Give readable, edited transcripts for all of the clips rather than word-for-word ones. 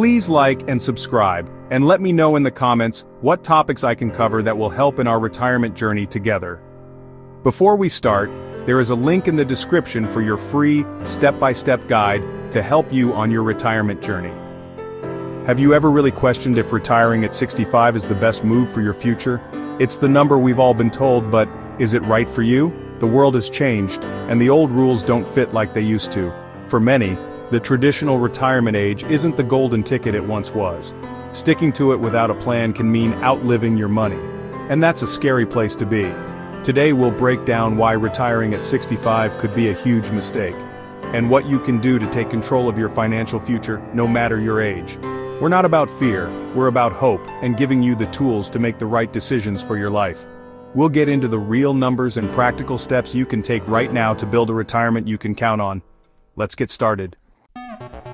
Please like and subscribe, and let me know in the comments what topics I can cover that will help in our retirement journey together. Before we start, there is a link in the description for your free, step-by-step guide to help you on your retirement journey. Have you ever really questioned if retiring at 65 is the best move for your future? It's the number we've all been told, but is it right for you? The world has changed, and the old rules don't fit like they used to. For many, the traditional retirement age isn't the golden ticket it once was. Sticking to it without a plan can mean outliving your money. And that's a scary place to be. Today we'll break down why retiring at 65 could be a huge mistake, and what you can do to take control of your financial future, no matter your age. We're not about fear, we're about hope, and giving you the tools to make the right decisions for your life. We'll get into the real numbers and practical steps you can take right now to build a retirement you can count on. Let's get started.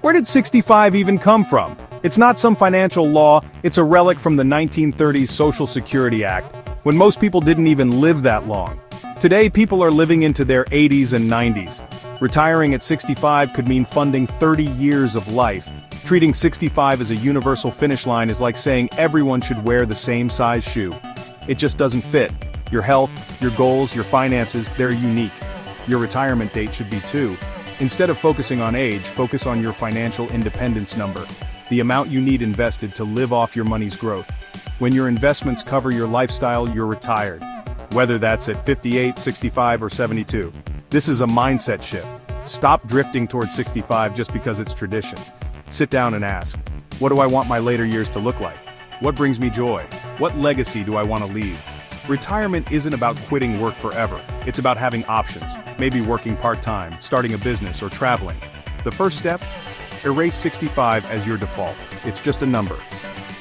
Where did 65 even come from? It's not some financial law, it's a relic from the 1930s Social Security Act, when most people didn't even live that long. Today, people are living into their 80s and 90s. Retiring at 65 could mean funding 30 years of life. Treating 65 as a universal finish line is like saying everyone should wear the same size shoe. It just doesn't fit. Your health, your goals, your finances, they're unique. Your retirement date should be too. Instead of focusing on age, focus on your financial independence number, the amount you need invested to live off your money's growth. When your investments cover your lifestyle, you're retired. Whether that's at 58, 65, or 72. This is a mindset shift. Stop drifting towards 65 just because it's tradition. Sit down and ask, what do I want my later years to look like? What brings me joy? What legacy do I want to leave? Retirement isn't about quitting work forever. It's about having options, maybe working part-time, starting a business, or traveling. The first step? Erase 65 as your default. It's just a number.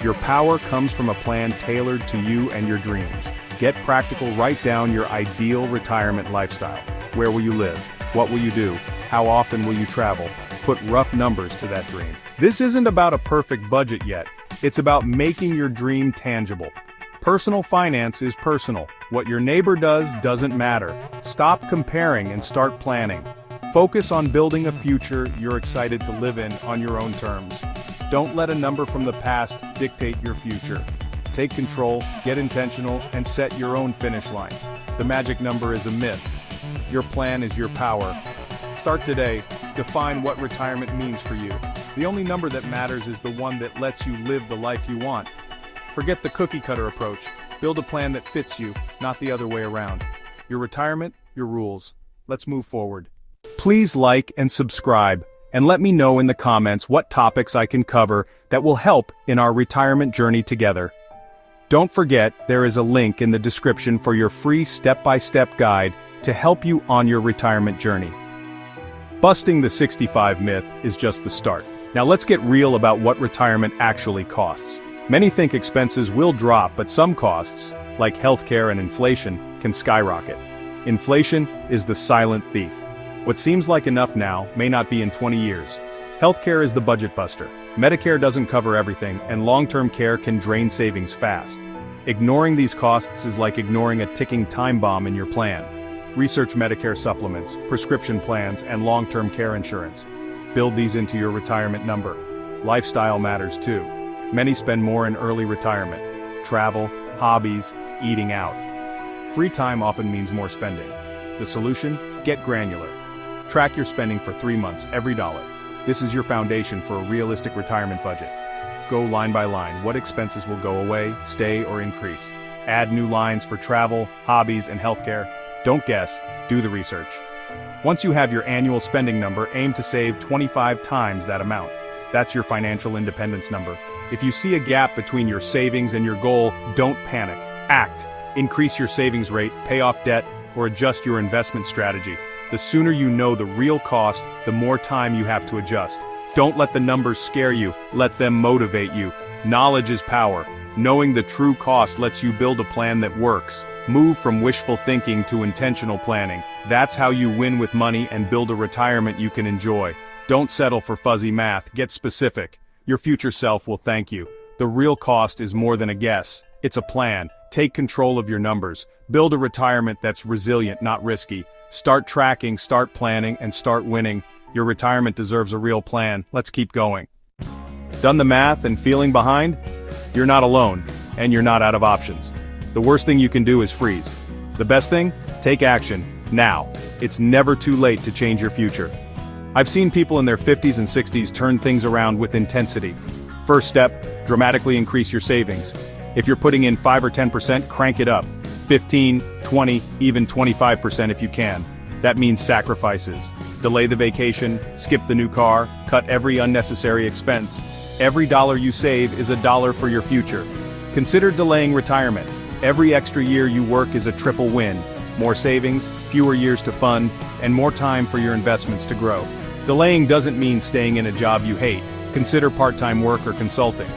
Your power comes from a plan tailored to you and your dreams. Get practical, write down your ideal retirement lifestyle. Where will you live? What will you do? How often will you travel? Put rough numbers to that dream. This isn't about a perfect budget yet. It's about making your dream tangible. Personal finance is personal. What your neighbor does doesn't matter. Stop comparing and start planning. Focus on building a future you're excited to live in on your own terms. Don't let a number from the past dictate your future. Take control, get intentional, and set your own finish line. The magic number is a myth. Your plan is your power. Start today. Define what retirement means for you. The only number that matters is the one that lets you live the life you want. Forget the cookie-cutter approach. Build a plan that fits you, not the other way around. Your retirement, your rules. Let's move forward. Please like and subscribe, and let me know in the comments what topics I can cover that will help in our retirement journey together. Don't forget, there is a link in the description for your free step-by-step guide to help you on your retirement journey. Busting the 65 myth is just the start. Now let's get real about what retirement actually costs. Many think expenses will drop, but some costs, like healthcare and inflation, can skyrocket. Inflation is the silent thief. What seems like enough now may not be in 20 years. Healthcare is the budget buster. Medicare doesn't cover everything, and long-term care can drain savings fast. Ignoring these costs is like ignoring a ticking time bomb in your plan. Research Medicare supplements, prescription plans, and long-term care insurance. Build these into your retirement number. Lifestyle matters too. Many spend more in early retirement. Travel, hobbies, eating out. Free time often means more spending. The solution? Get granular. Track your spending for 3 months, every dollar. This is your foundation for a realistic retirement budget. Go line by line. What expenses will go away, stay, or increase? Add new lines for travel, hobbies, and healthcare. Don't guess, do the research. Once you have your annual spending number, aim to save 25 times that amount. That's your financial independence number. If you see a gap between your savings and your goal, don't panic. Act. Increase your savings rate, pay off debt, or adjust your investment strategy. The sooner you know the real cost, the more time you have to adjust. Don't let the numbers scare you, let them motivate you. Knowledge is power. Knowing the true cost lets you build a plan that works. Move from wishful thinking to intentional planning. That's how you win with money and build a retirement you can enjoy. Don't settle for fuzzy math, get specific. Your future self will thank you. The real cost is more than a guess. It's a plan. Take control of your numbers. Build a retirement that's resilient, not risky. Start tracking, start planning, and start winning. Your retirement deserves a real plan. Let's keep going. Done the math and feeling behind? You're not alone, and you're not out of options. The worst thing you can do is freeze. The best thing? Take action, now. It's never too late to change your future. I've seen people in their 50s and 60s turn things around with intensity. First step, dramatically increase your savings. If you're putting in 5 or 10%, crank it up. 15, 20, even 25% if you can. That means sacrifices. Delay the vacation, skip the new car, cut every unnecessary expense. Every dollar you save is a dollar for your future. Consider delaying retirement. Every extra year you work is a triple win. More savings, fewer years to fund, and more time for your investments to grow. Delaying doesn't mean staying in a job you hate. Consider part-time work or consulting.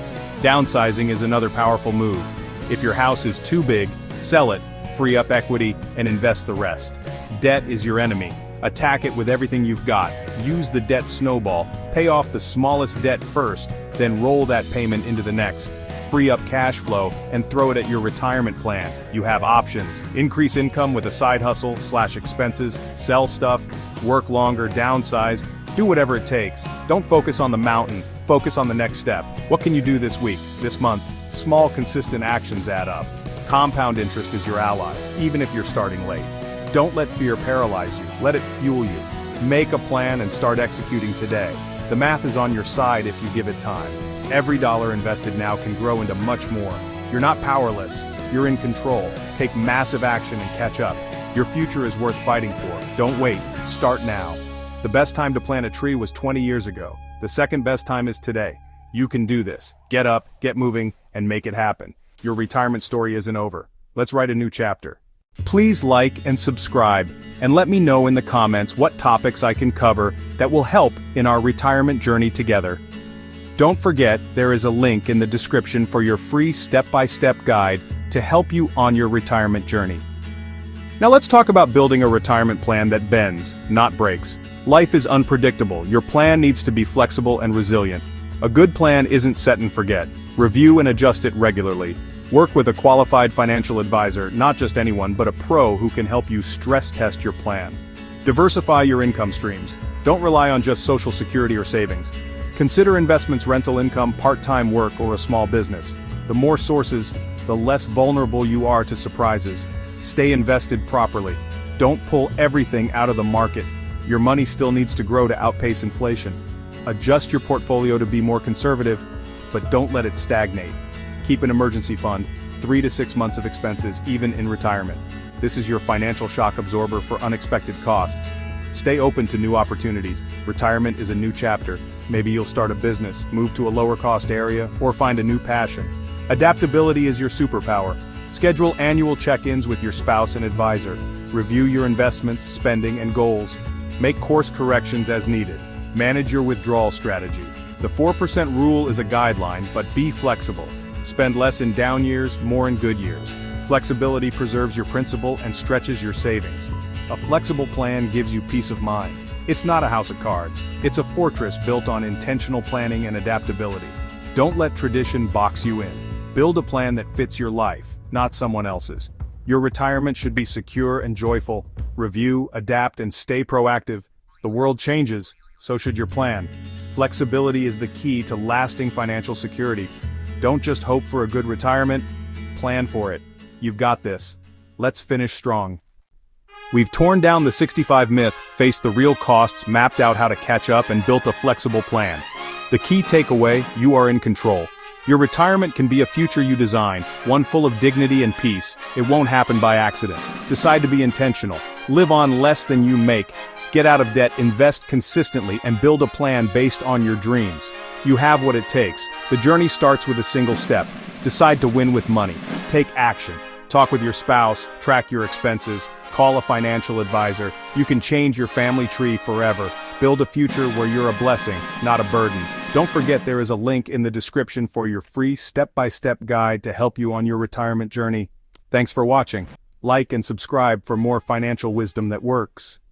Downsizing is another powerful move. If your house is too big, sell it, free up equity, and invest the rest. Debt is your enemy. Attack it with everything you've got. Use the debt snowball. Pay off the smallest debt first, then roll that payment into the next. Free up cash flow and throw it at your retirement plan. You have options. Increase income with a side hustle/expenses, sell stuff, work longer, downsize, do whatever it takes. Don't focus on the mountain, focus on the next step. What can you do this week, this month? Small, consistent actions add up. Compound interest is your ally, even if you're starting late. Don't let fear paralyze you, let it fuel you. Make a plan and start executing today. The math is on your side if you give it time. Every dollar invested now can grow into much more. You're not powerless, you're in control. Take massive action and catch up. Your future is worth fighting for. Don't wait, start now. The best time to plant a tree was 20 years ago. The second best time is today. You can do this. Get up, get moving, and make it happen. Your retirement story isn't over. Let's write a new chapter. Please like and subscribe, and let me know in the comments what topics I can cover that will help in our retirement journey together. Don't forget, there is a link in the description for your free step-by-step guide to help you on your retirement journey. Now let's talk about building a retirement plan that bends, not breaks. Life is unpredictable. Your plan needs to be flexible and resilient. A good plan isn't set and forget. Review and adjust it regularly. Work with a qualified financial advisor, not just anyone, but a pro who can help you stress test your plan. Diversify your income streams. Don't rely on just Social Security or savings. Consider investments, rental income, part-time work, or a small business. The more sources, the less vulnerable you are to surprises. Stay invested properly. Don't pull everything out of the market. Your money still needs to grow to outpace inflation. Adjust your portfolio to be more conservative, but don't let it stagnate. Keep an emergency fund, 3 to 6 months of expenses, even in retirement. This is your financial shock absorber for unexpected costs. Stay open to new opportunities. Retirement is a new chapter. Maybe you'll start a business, move to a lower-cost area, or find a new passion. Adaptability is your superpower. Schedule annual check-ins with your spouse and advisor. Review your investments, spending, and goals. Make course corrections as needed. Manage your withdrawal strategy. The 4% rule is a guideline, but be flexible. Spend less in down years, more in good years. Flexibility preserves your principal and stretches your savings. A flexible plan gives you peace of mind. It's not a house of cards. It's a fortress built on intentional planning and adaptability. Don't let tradition box you in. Build a plan that fits your life, not someone else's. Your retirement should be secure and joyful. Review, adapt, and stay proactive. The world changes, so should your plan. Flexibility is the key to lasting financial security. Don't just hope for a good retirement, plan for it. You've got this. Let's finish strong. We've torn down the 65 myth, faced the real costs, mapped out how to catch up, and built a flexible plan. The key takeaway: you are in control. Your retirement can be a future you design, one full of dignity and peace. It won't happen by accident. Decide to be intentional. Live on less than you make. Get out of debt, invest consistently, and build a plan based on your dreams. You have what it takes. The journey starts with a single step. Decide to win with money. Take action. Talk with your spouse, track your expenses, call a financial advisor. You can change your family tree forever. Build a future where you're a blessing, not a burden. Don't forget, there is a link in the description for your free step-by-step guide to help you on your retirement journey. Thanks for watching. Like and subscribe for more financial wisdom that works.